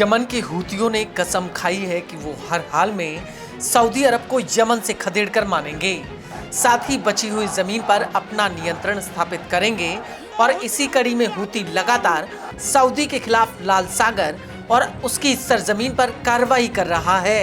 Yemen के हूतियों ने कसम खाई है कि वो हर हाल में सऊदी अरब को यमन से खदेड़कर मानेंगे, साथ ही बची हुई जमीन पर अपना नियंत्रण स्थापित करेंगे। और इसी कड़ी में हूती लगातार सऊदी के खिलाफ लाल सागर और उसकी सरजमीन पर कार्रवाई कर रहा है।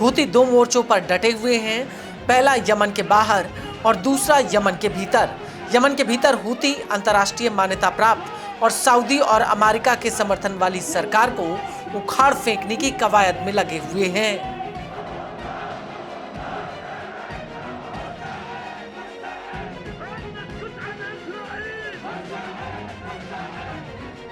हूती दो मोर्चों पर डटे हुए हैं, पहला यमन के बाहर और दूसरा यमन के भीतर। यमन के भीतर हूती अंतर्राष्ट्रीय मान्यता प्राप्त और सऊदी और अमेरिका के समर्थन वाली सरकार को उखाड़ फेंकने की कवायद में लगे हुए हैं।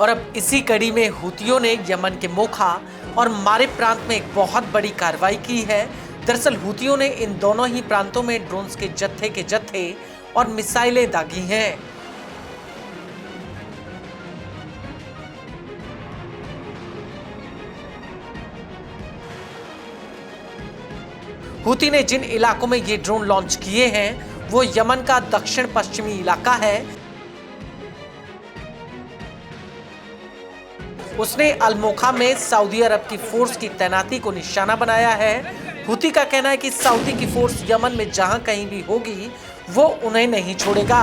और अब इसी कड़ी में हूतियों ने यमन के मोखा और मारिब प्रांत में एक बहुत बड़ी कार्रवाई की है। दरअसल हूतियों ने इन दोनों ही प्रांतों में ड्रोन्स के जत्थे और मिसाइलें दागी हैं। हूती ने जिन इलाकों में ये ड्रोन लॉन्च किए हैं वो यमन का दक्षिण पश्चिमी इलाका है। उसने अल-मोखा में सऊदी अरब की फोर्स की तैनाती को निशाना बनाया है। हूती का कहना है कि सऊदी की फोर्स यमन में जहां कहीं भी होगी वो उन्हें नहीं छोड़ेगा।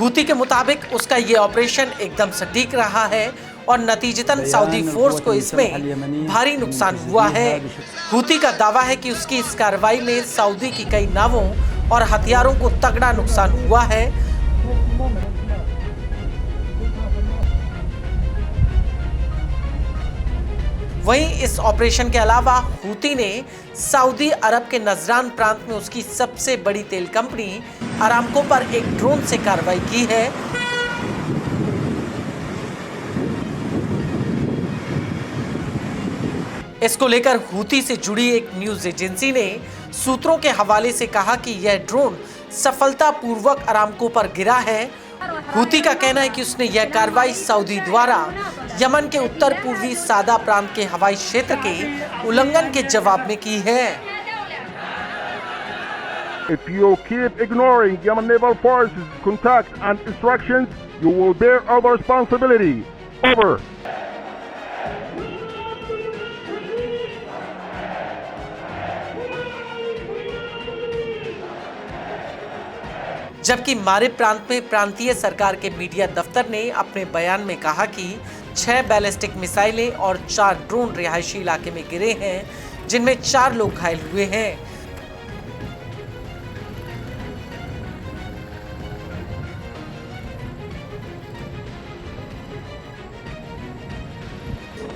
हूती के मुताबिक उसका ये ऑपरेशन एकदम सटीक रहा है और नतीजतन सऊदी फोर्स को इसमें भारी नुकसान हुआ है। हूती का दावा है कि उसकी इस कार्रवाई में सऊदी की कई नावों और हथियारों को तगड़ा नुकसान हुआ है। वहीं इस ऑपरेशन के अलावा हूती ने सऊदी अरब के नजरान प्रांत में उसकी सबसे बड़ी तेल कंपनी अरामको पर एक ड्रोन से कार्रवाई की है। इसको लेकर हूती से जुड़ी एक न्यूज एजेंसी ने सूत्रों के हवाले से कहा कि यह ड्रोन सफलतापूर्वक अरामको पर गिरा है। हूती का कहना है कि उसने यह कार्रवाई सऊदी द्वारा यमन के उत्तर पूर्वी सादा प्रांत के हवाई क्षेत्र के उल्लंघन के जवाब में की है। If you keep ignoring Yemen Naval Forces contact and instructions, you will bear other responsibility. Over. जबकि मारिब प्रांत में प्रांतीय सरकार के मीडिया दफ्तर ने अपने बयान में कहा कि 6 बैलिस्टिक मिसाइलें और 4 ड्रोन रिहायशी इलाके में गिरे हैं, जिनमें 4 लोग घायल हुए हैं।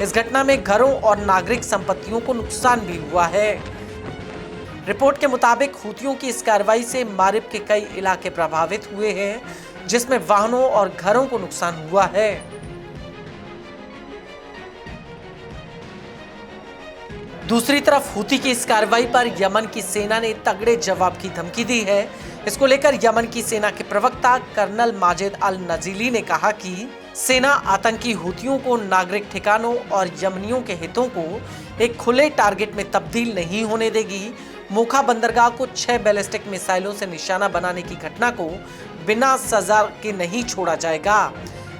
इस घटना में घरों और नागरिक संपत्तियों को नुकसान भी हुआ है। रिपोर्ट के मुताबिक हूतियों की इस कार्रवाई से मारिब के कई इलाके प्रभावित हुए हैं, जिसमें वाहनों और घरों को नुकसान हुआ है। दूसरी तरफ हूती की इस कार्रवाई पर यमन की सेना ने तगड़े जवाब की धमकी दी है। इसको लेकर यमन की सेना के प्रवक्ता कर्नल माजिद अल नजीली ने कहा कि सेना आतंकी हूतियों को नागरिक ठिकानों और यमनियों के हितों को एक खुले टारगेट में तब्दील नहीं होने देगी मोखा बंदरगाह को 6 बैलिस्टिक मिसाइलों से निशाना बनाने की घटना को बिना सजा के नहीं छोड़ा जाएगा।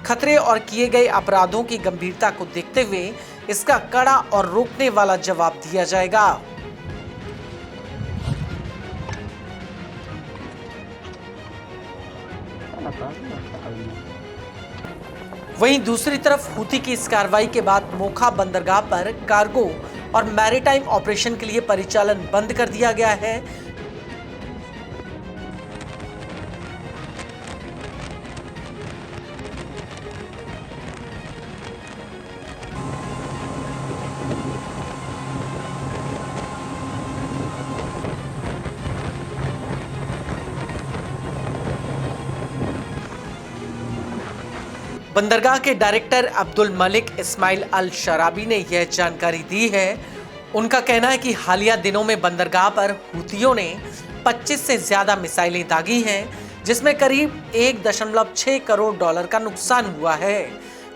खतरे और किए गए अपराधों की गंभीरता को देखते हुए इसका कड़ा और रोकने वाला जवाब दिया जाएगा। वहीं दूसरी तरफ हूती की इस कार्रवाई के बाद मोखा बंदरगाह पर कार्गो और मैरीटाइम ऑपरेशन के लिए परिचालन बंद कर दिया गया है। बंदरगाह के डायरेक्टर अब्दुल मलिक इस्माइल अल शराबी ने यह जानकारी दी है। उनका कहना है कि हालिया दिनों में बंदरगाह पर हूतियों ने 25 से ज्यादा मिसाइलें दागी हैं, जिसमें करीब 1.6 करोड़ डॉलर का नुकसान हुआ है।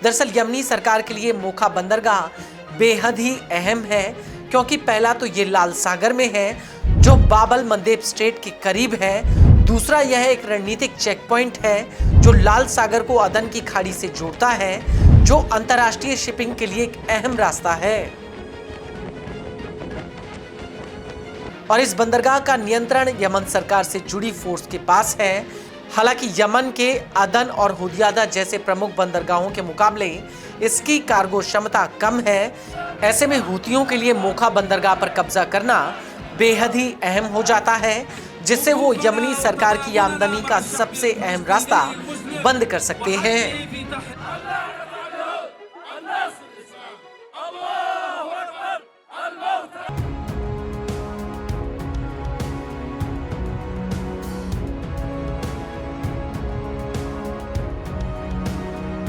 दरअसल यमनी सरकार के लिए मोखा बंदरगाह बेहद ही अहम है, क्योंकि पहला तो ये लाल सागर में है जो बाबल मंदेब स्ट्रेट के करीब है। दूसरा, यह एक रणनीतिक चेक पॉइंट है जो लाल सागर को अदन की खाड़ी से जोड़ता है, जो अंतर्राष्ट्रीय शिपिंग के लिए एक अहम रास्ता है। और इस बंदरगाह का नियंत्रण यमन सरकार से जुड़ी फोर्स के पास है। हालांकि यमन के अदन और हुदियादा जैसे प्रमुख बंदरगाहों के मुकाबले इसकी कार्गो क्षमता कम है। ऐसे में हूतियों के लिए मोखा बंदरगाह पर कब्जा करना बेहद ही अहम हो जाता है, जिससे वो यमनी सरकार की आमदनी का सबसे अहम रास्ता बंद कर सकते हैं।